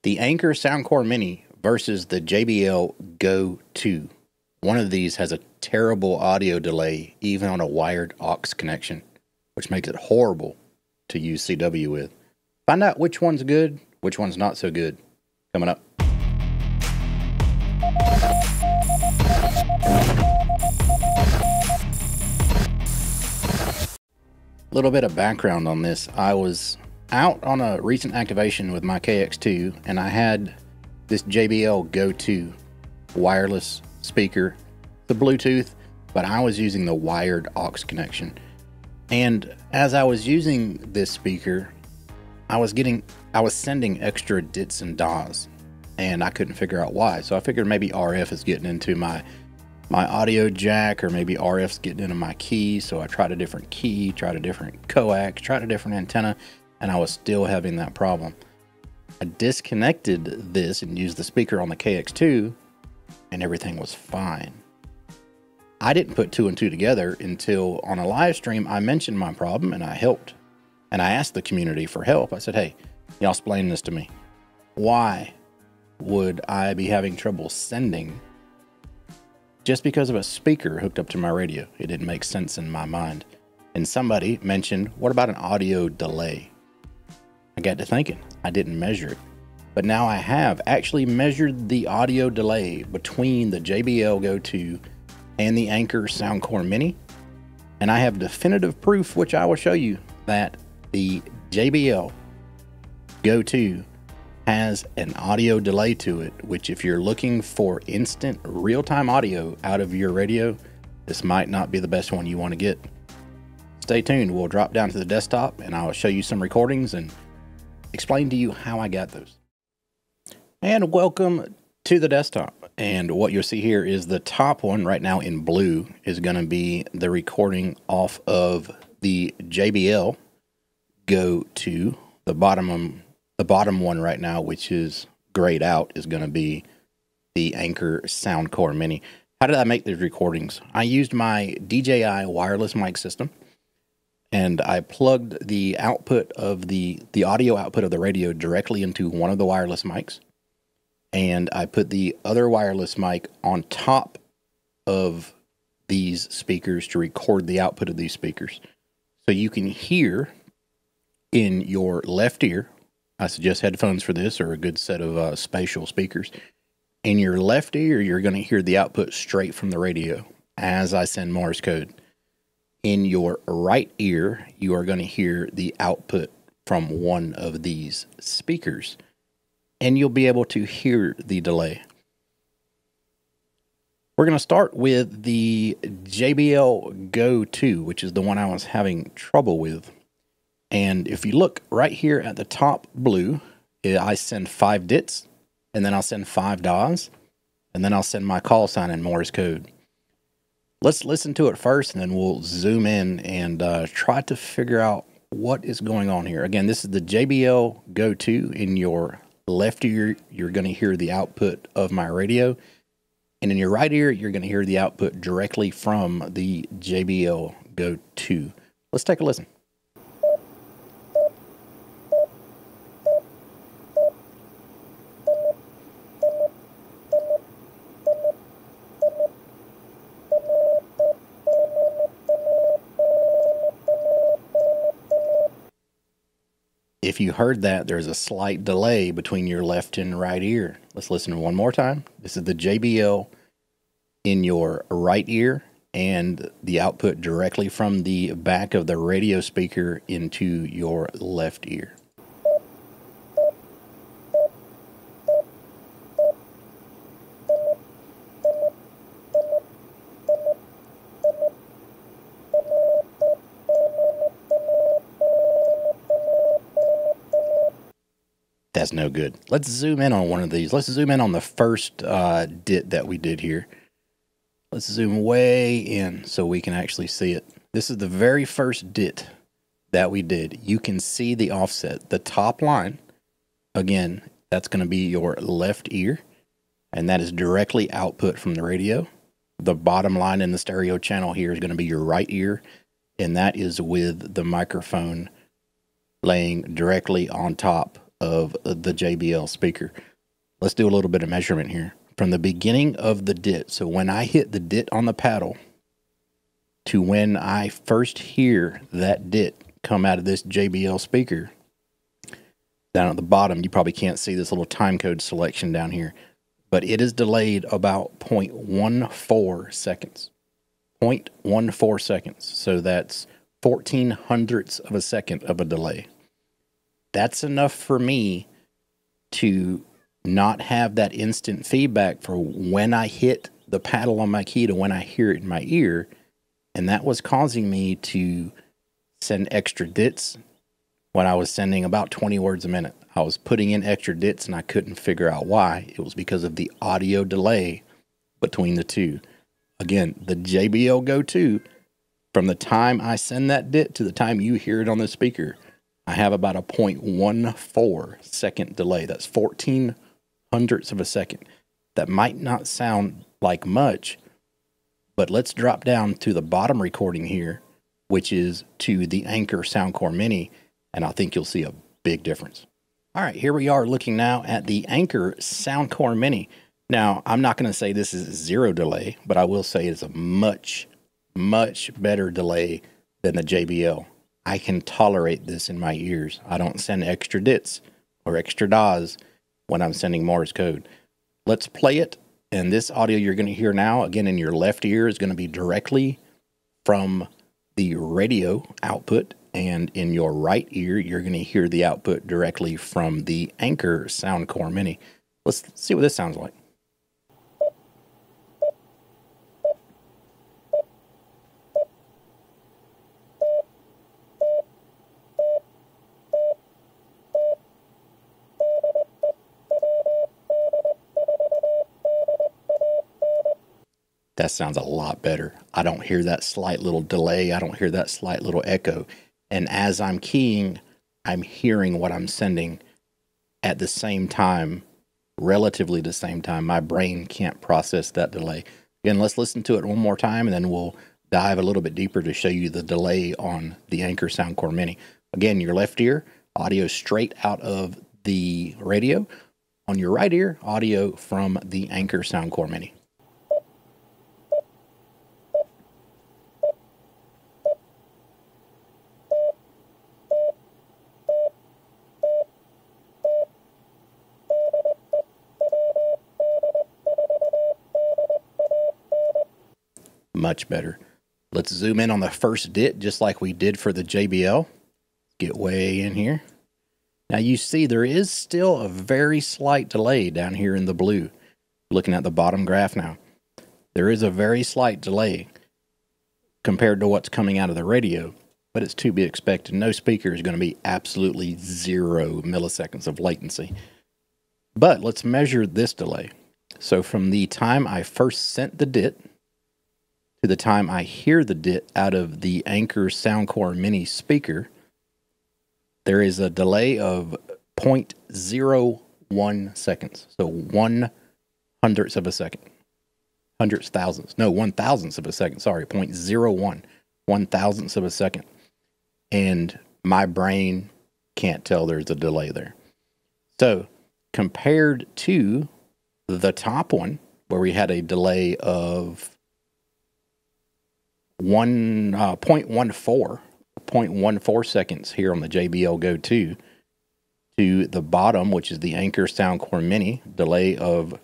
The Anker Soundcore Mini versus the JBL GO2. One of these has a terrible audio delay, even on a wired aux connection, which makes it horrible to use CW with. Find out which one's good, which one's not so good, coming up. A little bit of background on this. I was out on a recent activation with my KX2 and I had this JBL GO2 wireless speaker, the Bluetooth, but I was using the wired aux connection. And as I was using this speaker, I was sending extra dits and dahs, and I couldn't figure out why. So I figured maybe RF is getting into my audio jack, or maybe RF's getting into my key. So I tried a different key, tried a different coax, tried a different antenna, and I was still having that problem. I disconnected this and used the speaker on the KX2, and everything was fine. I didn't put two and two together until on a live stream I mentioned my problem and I helped. And I asked the community for help. I said, hey, y'all explain this to me. Why would I be having trouble sending just because of a speaker hooked up to my radio? It didn't make sense in my mind. And somebody mentioned, what about an audio delay? I got to thinking, I didn't measure it. But now I have actually measured the audio delay between the JBL GO2 and the Anker Soundcore Mini. And I have definitive proof, which I will show you, that the JBL GO2 has an audio delay to it, which if you're looking for instant real-time audio out of your radio, this might not be the best one you want to get. Stay tuned. We'll drop down to the desktop and I'll show you some recordings and explain to you how I got those. And welcome to the desktop. And what you'll see here is the top one right now in blue is going to be the recording off of the JBL GO2. The bottom one right now, which is grayed out, is going to be the Anker Soundcore Mini. How did I make these recordings? I used my DJI wireless mic system, and I plugged the output of the audio output of the radio directly into one of the wireless mics. And I put the other wireless mic on top of these speakers to record the output of these speakers. So you can hear in your left ear, I suggest headphones for this or a good set of spatial speakers. In your left ear, you're going to hear the output straight from the radio as I send Morse code. In your right ear, you are going to hear the output from one of these speakers, and you'll be able to hear the delay. We're going to start with the JBL GO2, which is the one I was having trouble with. And if you look right here at the top blue, I send 5 dits, and then I'll send 5 dahs, and then I'll send my call sign in Morse code. Let's listen to it first, and then we'll zoom in and try to figure out what is going on here. Again, this is the JBL GO2. In your left ear, you're going to hear the output of my radio. And in your right ear, you're going to hear the output directly from the JBL GO2. Let's take a listen. If you heard that, there's a slight delay between your left and right ear. Let's listen one more time. This is the JBL in your right ear and the output directly from the back of the radio speaker into your left ear. That's no good. Let's zoom in on one of these. Let's zoom in on the first dit that we did here. Let's zoom way in so we can actually see it. This is the very first dit that we did. You can see the offset. The top line, again, that's going to be your left ear, and that is directly output from the radio. The bottom line in the stereo channel here is going to be your right ear, and that is with the microphone laying directly on top of the JBL speaker. Let's do a little bit of measurement here. From the beginning of the dit, so when I hit the dit on the paddle, to when I first hear that dit come out of this JBL speaker, down at the bottom, you probably can't see this little time code selection down here, but it is delayed about 0.14 seconds. 0.14 seconds. So that's 14 hundredths of a second of a delay. That's enough for me to not have that instant feedback for when I hit the paddle on my key to when I hear it in my ear. And that was causing me to send extra dits when I was sending about 20 words a minute. I was putting in extra dits and I couldn't figure out why. It was because of the audio delay between the two. Again, the JBL GO2, from the time I send that dit to the time you hear it on the speaker, I have about a 0.14 second delay. That's 14 hundredths of a second. That might not sound like much, but let's drop down to the bottom recording here, which is to the Anker Soundcore Mini, and I think you'll see a big difference. All right, here we are looking now at the Anker Soundcore Mini. Now, I'm not going to say this is zero delay, but I will say it's a much, much better delay than the JBL. I can tolerate this in my ears. I don't send extra dits or extra DAWs when I'm sending Morse code. Let's play it. And this audio you're going to hear now, again, in your left ear is going to be directly from the radio output. And in your right ear, you're going to hear the output directly from the Anker Soundcore Mini. Let's see what this sounds like. That sounds a lot better. I don't hear that slight little delay. I don't hear that slight little echo. And as I'm keying, I'm hearing what I'm sending at the same time, relatively the same time. My brain can't process that delay. Again, let's listen to it one more time, and then we'll dive a little bit deeper to show you the delay on the Anker Soundcore Mini. Again, your left ear, audio straight out of the radio. On your right ear, audio from the Anker Soundcore Mini. Much better. Let's zoom in on the first dit just like we did for the JBL. Get way in here. Now you see there is still a very slight delay down here in the blue. Looking at the bottom graph now. There is a very slight delay compared to what's coming out of the radio, but it's to be expected. No speaker is going to be absolutely 0 milliseconds of latency. But let's measure this delay. So from the time I first sent the dit to the time I hear the dit out of the Anker Soundcore Mini speaker, there is a delay of 0.01 seconds. So 1/100th of a second. Hundredths, thousandths. No, 1,000ths of a second. Sorry, 0.01. 1,000ths of a second. And my brain can't tell there's a delay there. So compared to the top one, where we had a delay of 0.14 seconds here on the JBL GO2, to the bottom, which is the Anker Soundcore Mini, delay of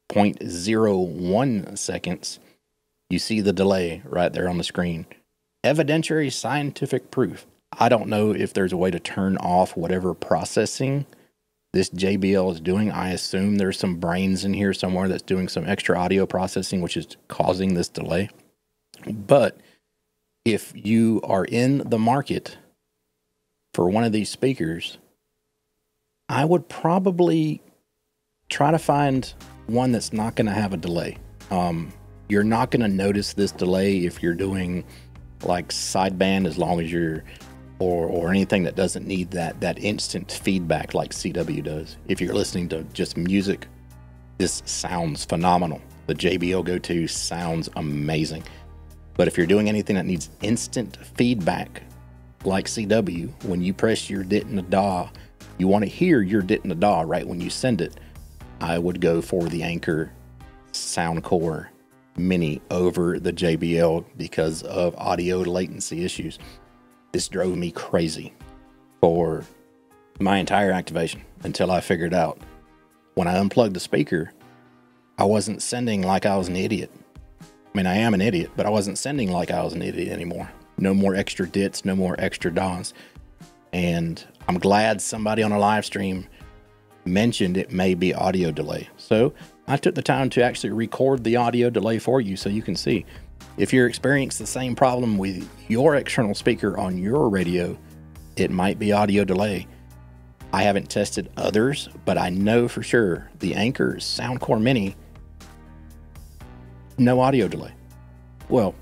0.01 seconds. You see the delay right there on the screen. Evidentiary scientific proof. I don't know if there's a way to turn off whatever processing this JBL is doing. I assume there's some brains in here somewhere that's doing some extra audio processing, which is causing this delay. But if you are in the market for one of these speakers, I would probably try to find one that's not going to have a delay. You're not going to notice this delay if you're doing like sideband, as long as you're, or anything that doesn't need that instant feedback like CW does. If you're listening to just music, this sounds phenomenal. The JBL GO2 sounds amazing. But if you're doing anything that needs instant feedback like CW, when you press your dit in the DAW, you want to hear your dit and the daw right when you send it, I would go for the Anker Soundcore Mini over the JBL because of audio latency issues. This drove me crazy for my entire activation until I figured out when I unplugged the speaker, I wasn't sending like I was an idiot. I mean, I am an idiot, but I wasn't sending like I was an idiot anymore. No more extra dits, no more extra DAWs. And I'm glad somebody on a live stream mentioned it may be audio delay. So I took the time to actually record the audio delay for you so you can see. If you're experiencing the same problem with your external speaker on your radio, it might be audio delay. I haven't tested others, but I know for sure the Anker Soundcore Mini, no audio delay. Well,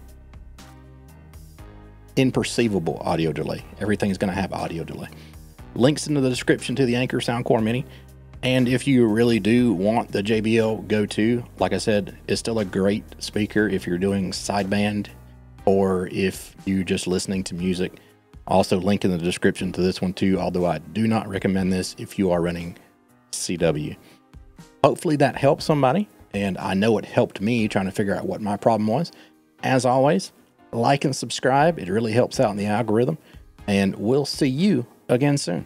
imperceivable audio delay. Everything's going to have audio delay. Links into the description to the Anker Soundcore Mini. And if you really do want the JBL GO2, like I said, it's still a great speaker if you're doing sideband or if you're just listening to music. Also, link in the description to this one too, although I do not recommend this if you are running CW. Hopefully that helps somebody, and I know it helped me trying to figure out what my problem was. As always, like and subscribe. It really helps out in the algorithm, and we'll see you again soon.